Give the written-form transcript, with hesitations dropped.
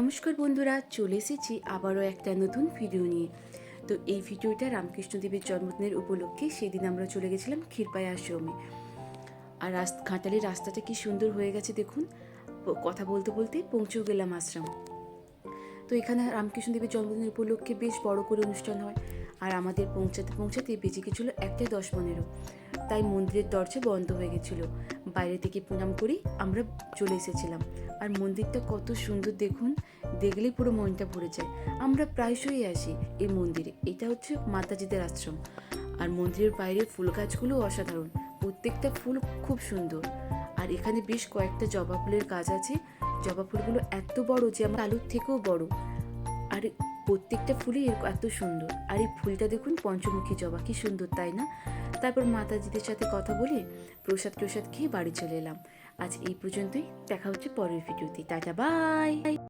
নমস্কার বন্ধুরা, চলে এসেছি আবারও একটা নতুন ভিডিও নিয়ে। তো এই ভিডিওটা রামকৃষ্ণদেবের জন্মদিনের উপলক্ষে। সেদিন আমরা চলে গেছিলাম ক্ষীরপাই আশ্রমে। আর ঘাটালের রাস্তাটা কি সুন্দর হয়ে গেছে দেখুন। কথা বলতে বলতে পৌঁছেও গেলাম আশ্রম। তো এখানে রামকৃষ্ণদেবের জন্মদিনের উপলক্ষে বেশ বড় করে অনুষ্ঠান হয়। আর আমাদের পৌঁছাতে পৌঁছাতে বেজে গেছিলো 1:10-15। তাই মন্দিরের দরজা বন্ধ হয়ে গেছিলো। বাইরে থেকে প্রণাম করি আমরা চলে এসেছিলাম। আর মন্দিরটা কত সুন্দর দেখুন, দেখলেই পুরো মনটা ভরে যায়। আমরা প্রায়শই আসি এই মন্দিরে। এটা হচ্ছে মাতাজিদের আশ্রম। আর মন্দিরের বাইরে ফুল গাছগুলো অসাধারণ, প্রত্যেকটা ফুল খুব সুন্দর। আর এখানে বেশ কয়েকটা জবা ফুলের গাছ আছে। জবা ফুলগুলো এত বড় যে আমার আলুর থেকেও বড়। আর প্রত্যেকটা ফুলই এত সুন্দর। আর এই ফুলটা দেখুন, পঞ্চমুখী জবা, কি সুন্দর তাই না? তারপর মাতাজিদের সাথে কথা বলে প্রসাদ খেয়ে বাড়ি চলে এলাম। আজ এই পর্যন্তই, দেখা হচ্ছে পরের ভিডিওতে। Tata, by.